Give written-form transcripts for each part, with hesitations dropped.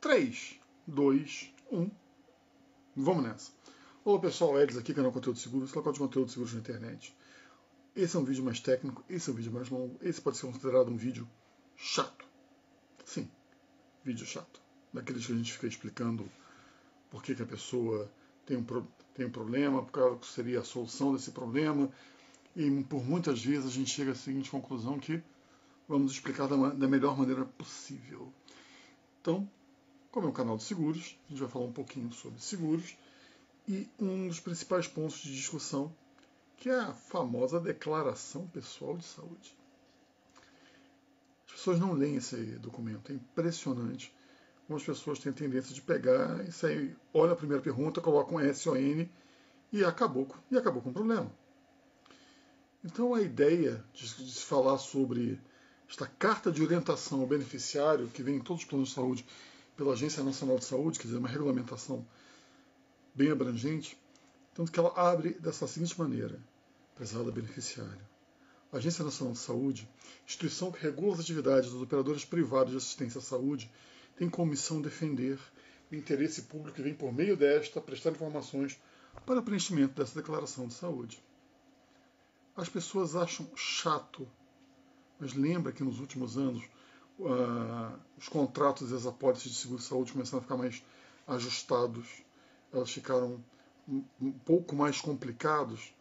3, 2, 1. Vamos nessa. Olá pessoal, Edson aqui, canal Conteúdo Seguro, esse local de conteúdo seguro na internet. Esse é um vídeo mais técnico, esse é um vídeo mais longo, esse pode ser considerado um vídeo chato. Sim, vídeo chato. Daqueles que a gente fica explicando por que a pessoa tem um problema, qual seria a solução desse problema, e por muitas vezes a gente chega à seguinte conclusão que vamos explicar da melhor maneira possível. Então, como é um canal de seguros, a gente vai falar um pouquinho sobre seguros e um dos principais pontos de discussão, que é a famosa declaração pessoal de saúde. As pessoas não leem esse documento, é impressionante como as pessoas têm a tendência de pegar e sair, olha a primeira pergunta, coloca um S ou N e acabou com o problema. Então a ideia de se falar sobre esta carta de orientação ao beneficiário, que vem em todos os planos de saúde pela Agência Nacional de Saúde, quer dizer, uma regulamentação bem abrangente, tanto que ela abre dessa seguinte maneira: prezado beneficiário, a Agência Nacional de Saúde, instituição que regula as atividades dos operadores privados de assistência à saúde, tem como missão defender o interesse público que vem por meio desta prestar informações para o preenchimento dessa declaração de saúde. As pessoas acham chato, mas lembra que nos últimos anos os contratos e as apólices de seguro de saúde começaram a ficar mais ajustados, elas ficaram um pouco mais complicados,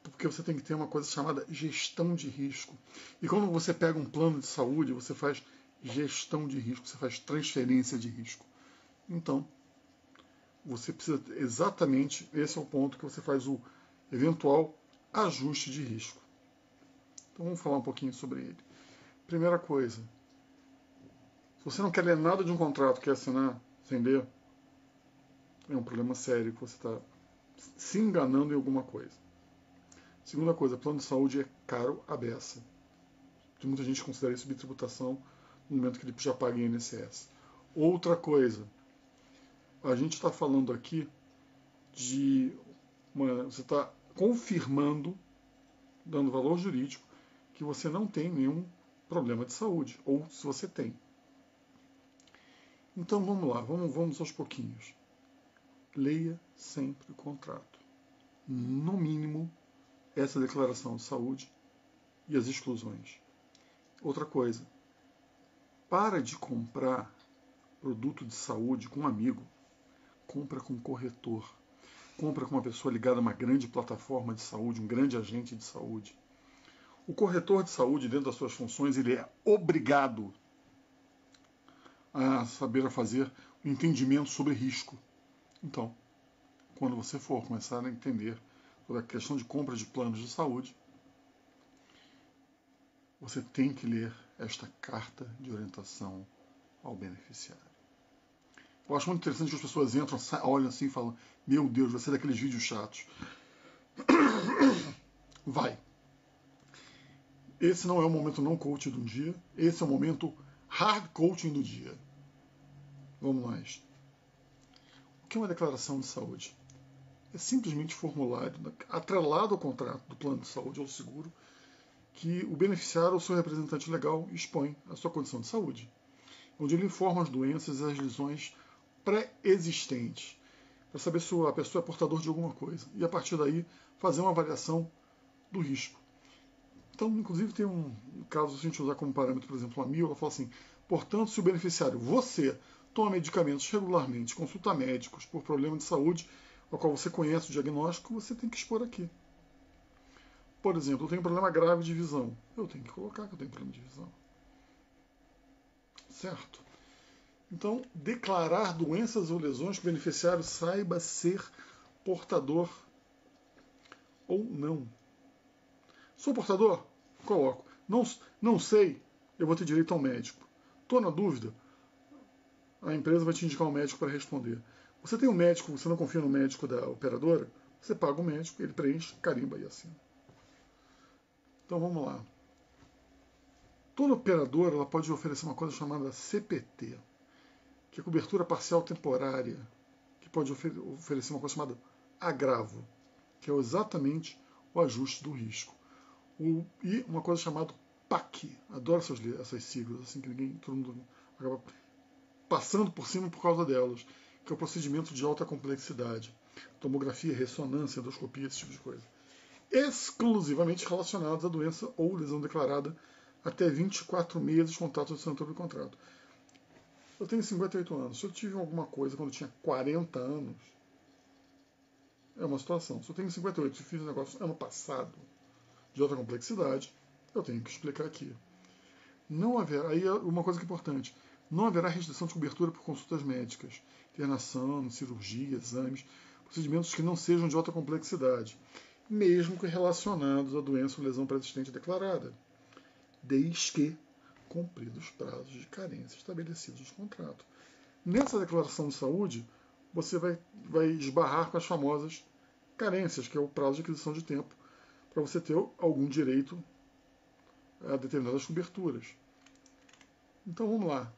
porque você tem que ter uma coisa chamada gestão de risco. E quando você pega um plano de saúde, você faz gestão de risco, você faz transferência de risco. Então, você precisa exatamente, esse é o ponto que você faz o eventual ajuste de risco. Então vamos falar um pouquinho sobre ele. Primeira coisa, se você não quer ler nada de um contrato, quer assinar sem ler, é um problema sério que você está se enganando em alguma coisa. Segunda coisa, plano de saúde é caro à beça. Muita gente considera isso bitributação no momento que ele já paga em INSS. Outra coisa, a gente está falando aqui de você está confirmando, dando valor jurídico, que você não tem nenhum problema de saúde, ou se você tem. Então vamos lá, vamos aos pouquinhos. Leia sempre o contrato. No mínimo, essa declaração de saúde e as exclusões. Outra coisa, para de comprar produto de saúde com um amigo. Compra com um corretor. Compra com uma pessoa ligada a uma grande plataforma de saúde, um grande agente de saúde. O corretor de saúde, dentro das suas funções, ele é obrigado a saber fazer um entendimento sobre risco. Então, quando você for começar a entender sobre a questão de compra de planos de saúde, você tem que ler esta carta de orientação ao beneficiário. Eu acho muito interessante que as pessoas entram, olham assim e falam: meu Deus, vai ser daqueles vídeos chatos. Vai. Esse não é o momento não coaching do dia, esse é o momento hard coaching do dia. Vamos mais. O que é uma declaração de saúde? É simplesmente formulário atrelado ao contrato do plano de saúde ou seguro que o beneficiário ou seu representante legal expõe a sua condição de saúde, onde ele informa as doenças e as lesões pré-existentes, para saber se a pessoa é portador de alguma coisa, e a partir daí fazer uma avaliação do risco. Então, inclusive, tem um caso, se a gente usar como parâmetro, por exemplo, a MIL, ela fala assim: portanto, se o beneficiário, você, toma medicamentos regularmente, consulta médicos por problema de saúde, ao qual você conhece o diagnóstico, você tem que expor aqui. Por exemplo, eu tenho um problema grave de visão. Eu tenho que colocar que eu tenho problema de visão. Certo? Então, declarar doenças ou lesões que o beneficiário saiba ser portador ou não. Sou portador? Coloco. Não sei, eu vou ter direito ao médico. Estou na dúvida? A empresa vai te indicar um médico para responder. Você tem um médico, você não confia no médico da operadora? Você paga o médico, ele preenche, carimba e assina. Então vamos lá. Toda operadora ela pode oferecer uma coisa chamada CPT, que é cobertura parcial temporária, que pode oferecer uma coisa chamada agravo, que é exatamente o ajuste do risco. E uma coisa chamada PAC, adoro essas siglas, assim que todo mundo acaba passando por cima por causa delas, que é o procedimento de alta complexidade. Tomografia, ressonância, endoscopia, esse tipo de coisa. Exclusivamente relacionados à doença ou lesão declarada até 24 meses contato de assinatura do contrato. Eu tenho 58 anos. Se eu tive alguma coisa quando eu tinha 40 anos, é uma situação. Se eu tenho 58 e fiz um negócio ano passado de alta complexidade, eu tenho que explicar aqui. Não haverá, aí é uma coisa que é importante, não haverá restrição de cobertura por consultas médicas, internação, cirurgia, exames, procedimentos que não sejam de alta complexidade, mesmo que relacionados à doença ou lesão pré-existente declarada, desde que cumpridos os prazos de carência estabelecidos no contrato. Nessa declaração de saúde, você vai esbarrar com as famosas carências, que é o prazo de aquisição de tempo, para você ter algum direito a determinadas coberturas. Então vamos lá.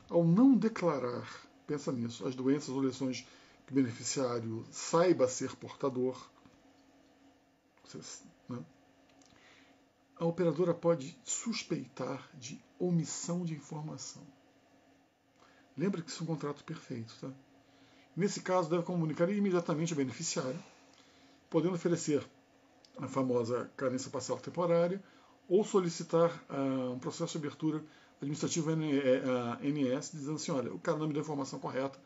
Ao não declarar, pensa nisso, as doenças ou lesões que o beneficiário saiba ser portador, né, a operadora pode suspeitar de omissão de informação. Lembra que isso é um contrato perfeito, tá? Nesse caso, deve comunicar imediatamente ao beneficiário, podendo oferecer a famosa carência parcial temporária ou solicitar um processo de abertura administrativa ANS, dizendo assim, olha, o cara não me deu a informação correta,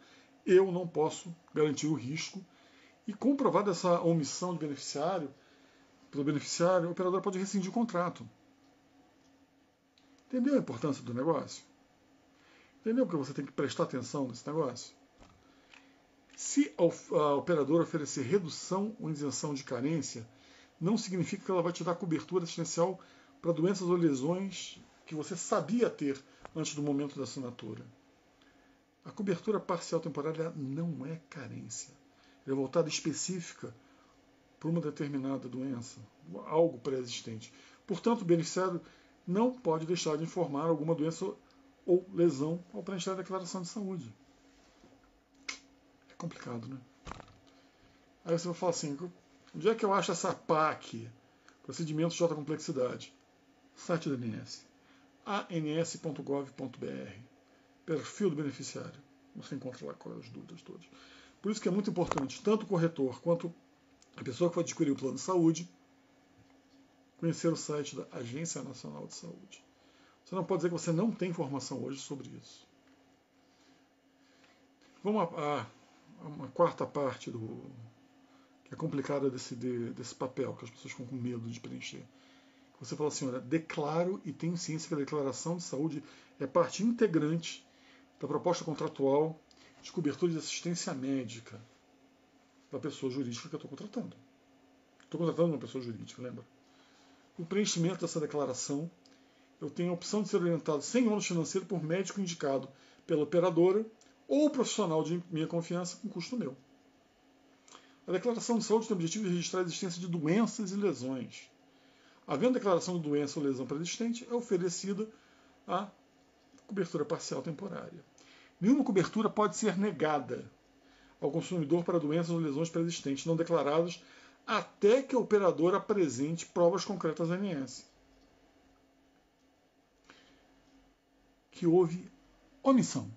eu não posso garantir o risco, e comprovada essa omissão de beneficiário, pelo beneficiário, o operador pode rescindir o contrato. Entendeu a importância do negócio? Entendeu que você tem que prestar atenção nesse negócio? Se a operadora oferecer redução ou isenção de carência, não significa que ela vai te dar cobertura assistencial para doenças ou lesões que você sabia ter antes do momento da assinatura. A cobertura parcial temporária não é carência. Ela é voltada específica para uma determinada doença, algo pré-existente. Portanto, o beneficiário não pode deixar de informar alguma doença ou lesão ao preencher a declaração de saúde. É complicado, né? Aí você vai falar assim, onde é que eu acho essa PAC? Procedimentos de alta complexidade. Site da ANS. ans.gov.br. Perfil do beneficiário. Você encontra lá com as dúvidas todas. Por isso que é muito importante, tanto o corretor quanto a pessoa que vai adquirir o plano de saúde, conhecer o site da Agência Nacional de Saúde. Você não pode dizer que você não tem informação hoje sobre isso. Vamos a uma quarta parte que é complicada desse papel, que as pessoas ficam com medo de preencher. Você fala assim, olha, declaro e tenho ciência que a declaração de saúde é parte integrante da proposta contratual de cobertura de assistência médica da pessoa jurídica que eu estou contratando. Estou contratando uma pessoa jurídica, lembra? O preenchimento dessa declaração, eu tenho a opção de ser orientado sem ônus financeiro por médico indicado pela operadora ou profissional de minha confiança com custo meu. A declaração de saúde tem o objetivo de registrar a existência de doenças e lesões. Havendo declaração de doença ou lesão pré-existente, é oferecida a cobertura parcial temporária. Nenhuma cobertura pode ser negada ao consumidor para doenças ou lesões pré-existentes não declaradas até que a operadora apresente provas concretas à ANS que houve omissão.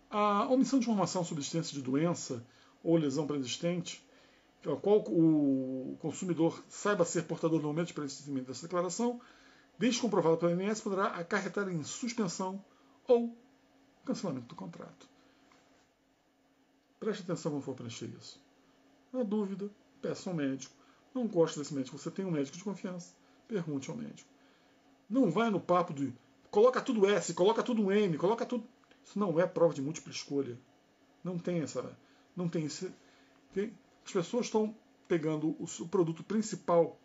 A omissão de informação sobre a existência de doença ou lesão pré-existente, a qual o consumidor saiba ser portador no momento de preenchimento dessa declaração, desde comprovada pela ANS, poderá acarretar em suspensão ou cancelamento do contrato. Preste atenção quando for preencher isso. Na dúvida, peça ao médico. Não gosta desse médico, você tem um médico de confiança, pergunte ao médico. Não vai no papo de coloca tudo S, coloca tudo M, coloca tudo. Isso não é prova de múltipla escolha. Não tem essa. Não tem esse. As pessoas estão pegando o produto principal,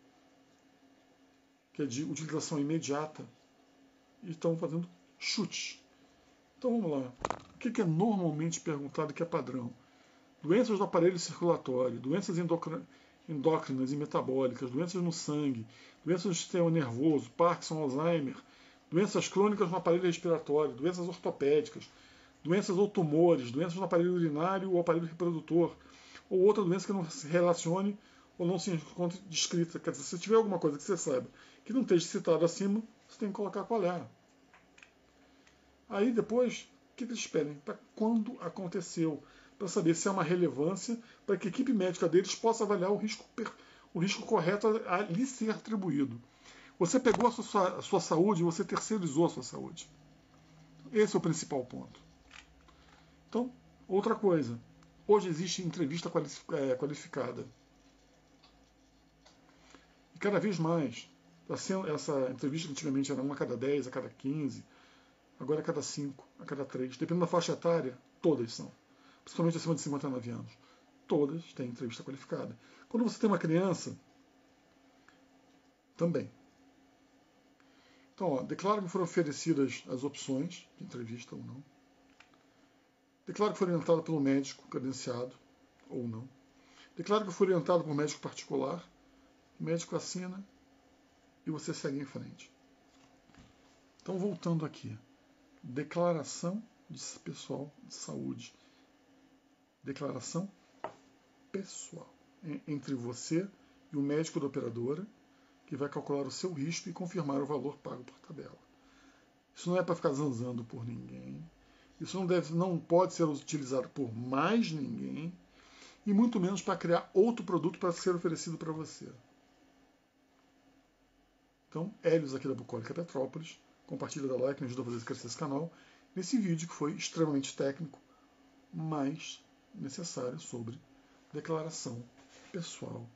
que é de utilização imediata, e estão fazendo chute. Então vamos lá. O que é normalmente perguntado que é padrão? Doenças do aparelho circulatório, doenças endócrinas e metabólicas, doenças no sangue, doenças do sistema nervoso, Parkinson, Alzheimer, doenças crônicas no aparelho respiratório, doenças ortopédicas, doenças ou tumores, doenças no aparelho urinário ou aparelho reprodutor, ou outra doença que não se relacione ou não se encontre descrita. Quer dizer, se tiver alguma coisa que você saiba que não esteja citada acima, você tem que colocar qual é. Aí depois, o que eles pedem? Para quando aconteceu, para saber se há uma relevância para que a equipe médica deles possa avaliar o risco correto a lhe ser atribuído. Você pegou a sua saúde e você terceirizou a sua saúde. Esse é o principal ponto. Então, outra coisa. Hoje existe entrevista qualificada. E cada vez mais, essa entrevista antigamente era uma a cada 10, a cada 15, agora a cada 5, a cada 3. Dependendo da faixa etária, todas são. Principalmente acima de 59 anos. Todas têm entrevista qualificada. Quando você tem uma criança, também. Então, declara que foram oferecidas as opções de entrevista ou não. Declara que foi orientado pelo médico credenciado ou não. Declara que foi orientado por um médico particular. O médico assina e você segue em frente. Então, voltando aqui. Declaração de pessoal de saúde. Declaração pessoal. Entre você e o médico da operadora, que vai calcular o seu risco e confirmar o valor pago por tabela. Isso não é para ficar zanzando por ninguém. Isso não pode ser utilizado por mais ninguém. E muito menos para criar outro produto para ser oferecido para você. Então, Hélios aqui da Bucólica Petrópolis. Compartilha, dá like, me ajuda a fazer crescer esse canal. Nesse vídeo que foi extremamente técnico, mas necessário sobre declaração pessoal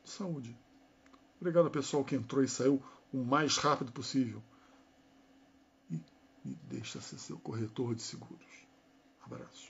de saúde. Obrigado ao pessoal que entrou e saiu o mais rápido possível. E me deixa ser seu corretor de seguros. Abraço.